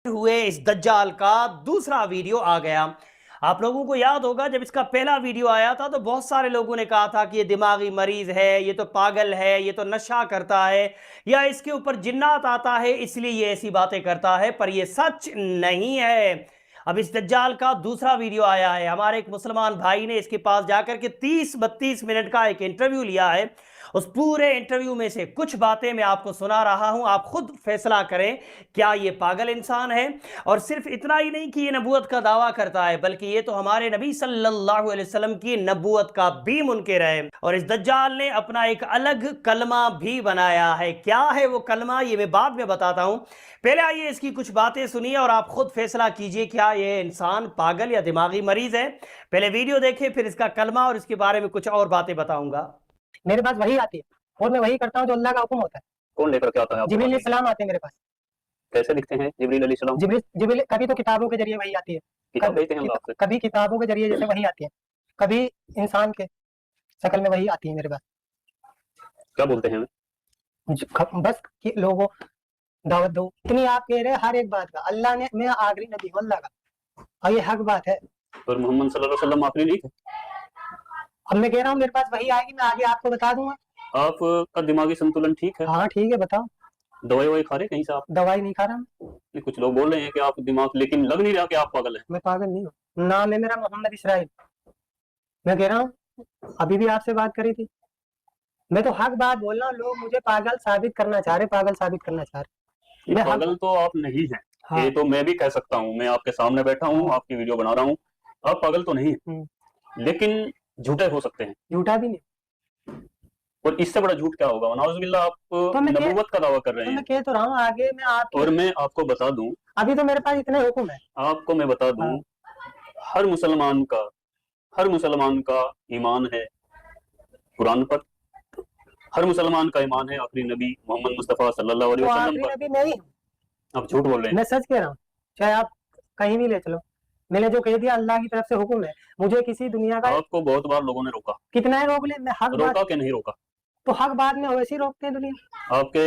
हुए इस दज्जाल का दूसरा वीडियो आ गया। आप लोगों को याद होगा जब इसका पहला वीडियो आया था तो बहुत सारे लोगों ने कहा था कि ये दिमागी मरीज है, ये तो पागल है, ये तो नशा करता है, या इसके ऊपर जिन्नात आता है इसलिए ये ऐसी बातें करता है। पर ये सच नहीं है। अब इस दज्जाल का दूसरा वीडियो आया है। हमारे एक मुसलमान भाई ने इसके पास जाकर के 30-32 मिनट का एक इंटरव्यू लिया है। उस पूरे इंटरव्यू में से कुछ बातें मैं आपको सुना रहा हूं, आप खुद फैसला करें क्या ये पागल इंसान है। और सिर्फ इतना ही नहीं कि ये नबूवत का दावा करता है, बल्कि ये तो हमारे नबी सल्लल्लाहु अलैहि वसल्लम की नबूवत का भी मुनकिर है। और इस दज्जाल ने अपना एक अलग कलमा भी बनाया है। क्या है वो कलमा, ये मैं बाद में बताता हूं। पहले आइए इसकी कुछ बातें सुनिए और आप खुद फैसला कीजिए क्या ये इंसान पागल या दिमागी मरीज है। पहले वीडियो देखिए, फिर इसका कलमा और इसके बारे में कुछ और बातें बताऊंगा। मेरे पास वही आती है और मैं वही करता हूँ जो अल्लाह का हुक्म होता है। कौन लेकर के आता है आपके जिब्रील पास? सलाम आते हैं मेरे पास। कैसे दिखते हैं जिब्रील अलैहिस्सलाम? जिब्रील कभी तो किताबों के जरिए वही आती है, किताब भेजते हैं अल्लाह आपसे? कभी किताबों के जरिए जैसे वही आती है, कभी इंसान के शक्ल में वही आती है मेरे पास। क्या बोलते हैं? बस कि लोगों दावत दो, इतनी आप कह रहे हैं हर एक बात का अल्लाह ने, मैं आखिरी नबी हूं अल्लाह का, और ये हक बात है। और मोहम्मद सल्लल्लाहु अलैहि वसल्लम आखिरी नहीं थे? अब मैं कह रहा हूँ मेरे पास वही आएगी, मैं आगे आपको बता दूंगा। आपका दिमागी संतुलन ठीक है? हाँ ठीक है, बताओ। दवाई ववाई खा रहे कहीं से आप? दवाई नहीं खा रहा मैं। नहीं, कुछ लोग बोल रहे हैं कि आप दिमाग, लेकिन लग नहीं रहा कि आप पागल हैं। मैं पागल नहीं हूँ, नाम है मेरा मोहम्मद इसराइल। मैं कह रहा हूँ अभी भी आपसे बात करी थी, मैं तो हक बात बोल रहा हूँ। लोग मुझे पागल साबित करना चाह रहे, पागल साबित करना चाह रहे। मैं पागल तो आप नहीं हैं। हाँ। ये तो मैं भी कह सकता हूँ, मैं आपके सामने बैठा हूँ, आपकी वीडियो बना रहा हूँ। आप पागल तो नहीं है, लेकिन झूठे हो सकते हैं। झूठा भी नहीं, और इससे बड़ा झूठ क्या होगा? नाउज़ुबिल्लाह, आप तो नबूवत का दावा कर रहे हैं। मैं कह तो रहा हूँ आगे मैं आप, और मैं आपको बता दूं, अभी तो मेरे पास इतने हुक्म है। आपको मैं बता दूं, हर मुसलमान का ईमान है कुरान पर, हर मुसलमान का ईमान है आखिरी नबी मोहम्मद मुस्तफा सल्लल्लाहु अलैहि वसल्लम पर। नबी नहीं हूँ, आप झूठ बोल रहे हैं। मैं सच कह रहा हूँ, चाहे आप कहीं भी ले चलो। मैंने जो कह दिया अल्लाह की तरफ से हुक्म है, मुझे किसी दुनिया का। आपको बहुत बार लोगों ने रोका, कितना है रोक ले, मैं हक रोका बात कि नहीं रोका? तो हक बात में वैसे ही रोकते हैं दुनिया। आपके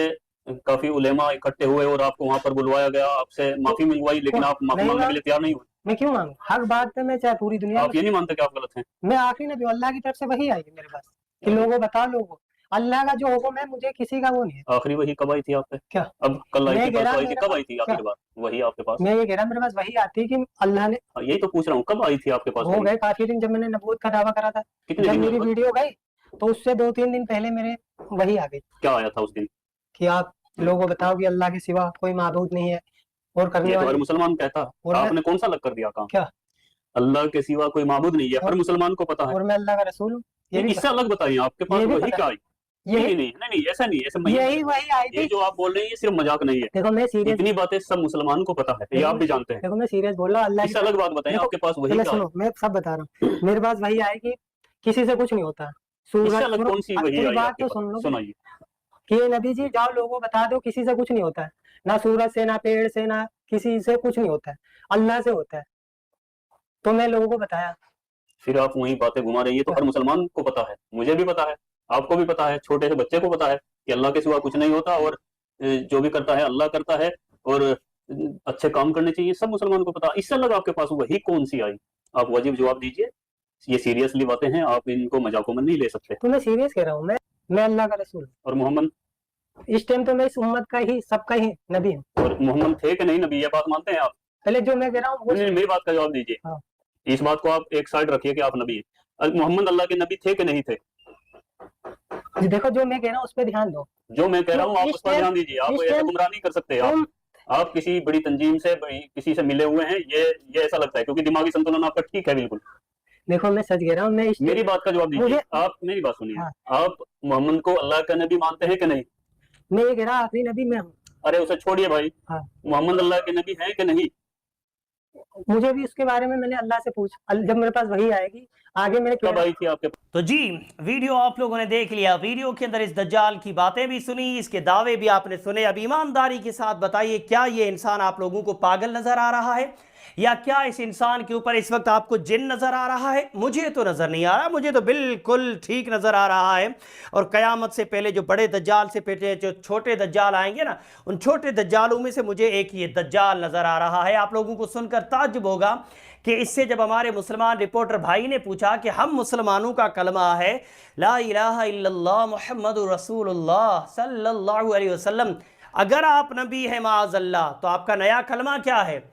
काफी उलेमा इकट्ठे हुए और आपको वहां पर बुलवाया गया, आपसे माफी मंगवाई, लेकिन आप माफी मांगने के लिए तैयार नहीं हुए। मैं क्यों मांगू? हक बात पे मैं चाहे पूरी दुनिया, आप ये नहीं मानते कि आप गलत हैं? मैं आखिरी नबी अल्लाह की तरफ से वही आएगी मेरे पास कि लोगों बताओ, लोगों अल्लाह का जो हुक्म है मुझे किसी का वो नहीं है। आखिरी वही कब आई थी आप पे? क्या? अब कल आई थी, परसों आई थी, कब आई थी क्या? आखिरी बार वही आपके पास? मैं ये कह रहा मेरे पास वही आती है कि अल्लाह ने, यही तो पूछ रहा हूँ, कब आई थी आपके पास? हो गए काफी दिन, जब मैंने नबूवत का दावा करा था। कितने जब दिन? मेरी वीडियो गई तो उससे 2-3 दिन पहले मेरे वही आ गई। क्या आया था उस दिन? कि आप लोगों बताओ कि अल्लाह के सिवा कोई माबूद नहीं है और करने ये तो वाले। हर मुसलमान कहता है, आपने कौन सा अलग कर दिया काम? क्या? अल्लाह के सिवा कोई माबूद नहीं है, हर मुसलमान को पता है। और मैं अल्लाह का रसूल हूँ, ये भी इससे अलग बताइए, आपके पास वही क्या आई? नहीं नहीं नहीं, ऐसा नहीं, ऐसा यही वही आई थी। ये जो आप बोल रहे हैं ये सिर्फ मजाक नहीं है। देखो मैं सीरियस, इतनी बातें सब मुसलमानों को पता है, ये आप भी जानते हैं। देखो मैं सीरियस बोल रहा हूँ, अल्लाह इससे अलग बात बताइए, आपके पास वही क्या सुनो, मैं सब बता रहा हूँ। मेरे पास वही आएगी, किसी से कुछ नहीं होता। इससे अलग कौन सी वही आई? बात तो सुन लो, सुनाइए कि नबी जी जाओ लोगों बता दो किसी से कुछ नहीं होता है, ना सूरज से, ना पेड़ से, ना किसी से कुछ नहीं होता है, अल्लाह से होता है। तो मैं लोगों को बताया। फिर आप वही बातें घुमा रहे हैं। ये तो हर मुसलमान को पता है, मुझे भी पता है, आपको भी पता है, छोटे से बच्चे को पता है कि अल्लाह के सिवा कुछ नहीं होता, और जो भी करता है अल्लाह करता है, और अच्छे काम करने चाहिए, सब मुसलमानों को पता। इससे अलग आपके पास वही कौन सी आई? आप वाजिब जवाब दीजिए, ये सीरियसली बातें हैं, आप इनको मजाकों में नहीं ले सकते। तो मैं सीरियस कह रहा हूँ, मैं अल्लाह का रसूल। और मोहम्मद? इस टाइम तो मैं इस उम्मत का ही, सबका ही नबी हूँ। और मोहम्मद थे कि नहीं नबी, ये बात मानते हैं आप? पहले जो मैं कह रहा हूँ मेरी बात का जवाब दीजिए। हाँ। इस बात को आप एक साइड रखिए कि आप नबी हैं। मोहम्मद अल्लाह के नबी थे कि नहीं थे? देखो जो मैं कह रहा हूँ उस पर ध्यान दो। जो मैं कह रहा हूँ आप उस पर ध्यान दीजिए। आप ऐसे गुमराह नहीं कर सकते। आप किसी बड़ी तंजीम से, किसी से मिले हुए हैं, ये ऐसा लगता है, क्योंकि दिमागी संतुलन आपका ठीक है बिल्कुल। देखो मैं सच कह रहा हूँ, मैं मेरी बात का जवाब दीजिए। आप मेरी बात सुनिए। हाँ। आप मोहम्मद को अल्लाह का नबी मानते हैं कि नहीं? मैं ये कह रहा आखिरी नबी मैं हूँ। अरे उसे छोड़िए भाई। हाँ। मोहम्मद अल्लाह के नबी हैं कि नहीं? मुझे भी उसके बारे में मैंने अल्लाह से पूछा, जब मेरे पास वही आएगी आगे मेरे कब आई थी आपके पास? तो जी वीडियो आप लोगों ने देख लिया। वीडियो के अंदर इस दज्जाल की बातें भी सुनी, इसके दावे भी आपने सुने। अब ईमानदारी के साथ बताइए क्या ये इंसान आप लोगों को पागल नजर आ रहा है? या क्या इस इंसान के ऊपर इस वक्त आपको जिन नज़र आ रहा है? मुझे तो नज़र नहीं आ रहा, मुझे तो बिल्कुल ठीक नज़र आ रहा है। और क़यामत से पहले जो बड़े दज्जाल से पहले जो छोटे दज्जाल आएंगे ना, उन छोटे दज्जालों में से मुझे एक ये दज्जाल नज़र आ रहा है। आप लोगों को सुनकर ताज्जुब होगा कि इससे जब हमारे मुसलमान रिपोर्टर भाई ने पूछा कि हम मुसलमानों का कलमा है ला इलाहा इल्लल्लाह मुहम्मदुर रसूलुल्लाह सल्लल्लाहु अलैहि वसल्लम, अगर आप नबी हैं माअज़ल्लाह तो आपका नया कलमा क्या है?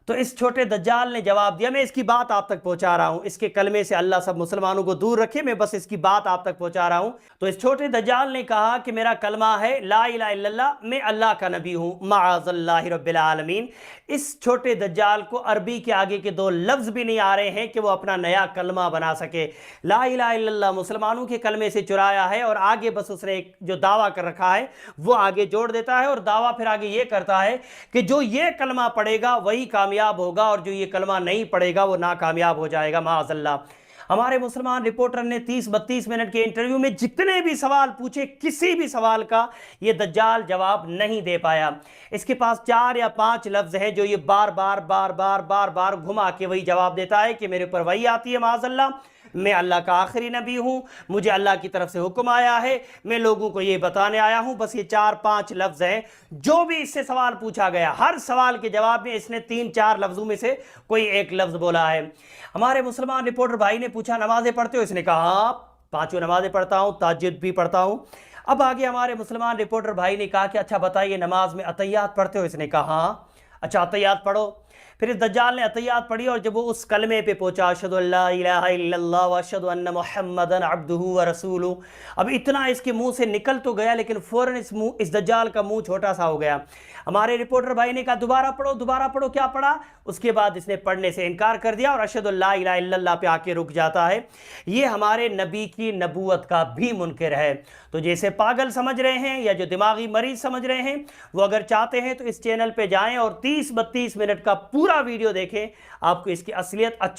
तो इस छोटे दज्जाल ने जवाब दिया, मैं इसकी बात आप तक पहुंचा रहा हूं, इसके कलमे से अल्लाह सब मुसलमानों को दूर रखे, मैं बस इसकी बात आप तक पहुंचा रहा हूं। तो इस छोटे दज्जाल ने कहा कि मेरा कलमा है ला इलाहा इल्लल्लाह, मैं अल्लाह का नबी हूं माअज़ल्लाहि रब्बिल आलमीन। इस छोटे दज्जाल को अरबी के आगे के दो लफ्ज़ भी नहीं आ रहे हैं कि वो अपना नया कलमा बना सके। ला इलाहा इल्लल्लाह मुसलमानों के कलमे से चुराया है और आगे बस उसने एक जो दावा कर रखा है वो आगे जोड़ देता है, और दावा फिर आगे ये करता है कि जो ये कलमा पढ़ेगा वही कामयाब होगा और जो ये कलमा नहीं पढ़ेगा वो नाकामयाब हो जाएगा माअज़ल्लाह। हमारे मुसलमान रिपोर्टर ने 30-32 मिनट के इंटरव्यू में जितने भी सवाल पूछे, किसी भी सवाल का ये दज्जाल जवाब नहीं दे पाया। इसके पास 4 या 5 लफ्ज़ हैं जो ये बार बार घुमा के वही जवाब देता है कि मेरे ऊपर वही आती है माअज़ल्लाह, मैं अल्लाह का आखिरी नबी हूँ, मुझे अल्लाह की तरफ से हुक्म आया है, मैं लोगों को ये बताने आया हूँ। बस ये 4-5 लफ्ज़ हैं। जो भी इससे सवाल पूछा गया, हर सवाल के जवाब में इसने 3-4 लफ्ज़ों में से कोई एक लफ्ज़ बोला है। हमारे मुसलमान रिपोर्टर भाई ने पूछा नमाज़ें पढ़ते हो? इसने कहा हाँ, 5 नमाज़ें पढ़ता हूँ, ताज्जुद भी पढ़ता हूँ। अब आगे हमारे मुसलमान रिपोर्टर भाई ने कहा कि अच्छा बताइए नमाज में अतहियात पढ़ते हो? इसने कहा हाँ। अच्छा अतहियात पढ़ो। फिर इस दज्जाल ने अतहियात पढ़ी और जब वो उस कलमे पे पहुंचा अशहदु अल्ला इलाहा इल्लल्लाह व अशहदु अन्ना मुहम्मदन अब्दुहु व रसूलुहु, अब इतना इसके मुंह से निकल तो गया लेकिन फ़ौरन इस दज्जाल का मुंह छोटा सा हो गया। हमारे रिपोर्टर भाई ने कहा दोबारा पढ़ो। क्या पढ़ा? उसके बाद इसने पढ़ने से इनकार कर दिया और अशहदु अल्ला इलाहा इल्लल्लाह पे आके रुक जाता है। ये हमारे नबी की नबूवत का भी मुनकिर है। तो जैसे पागल समझ रहे हैं या जो दिमागी मरीज समझ रहे हैं, वो अगर चाहते हैं तो इस चैनल पे जाएं और 30-32 मिनट का पूरा वीडियो देखें, आपको इसकी असलियत अच्छी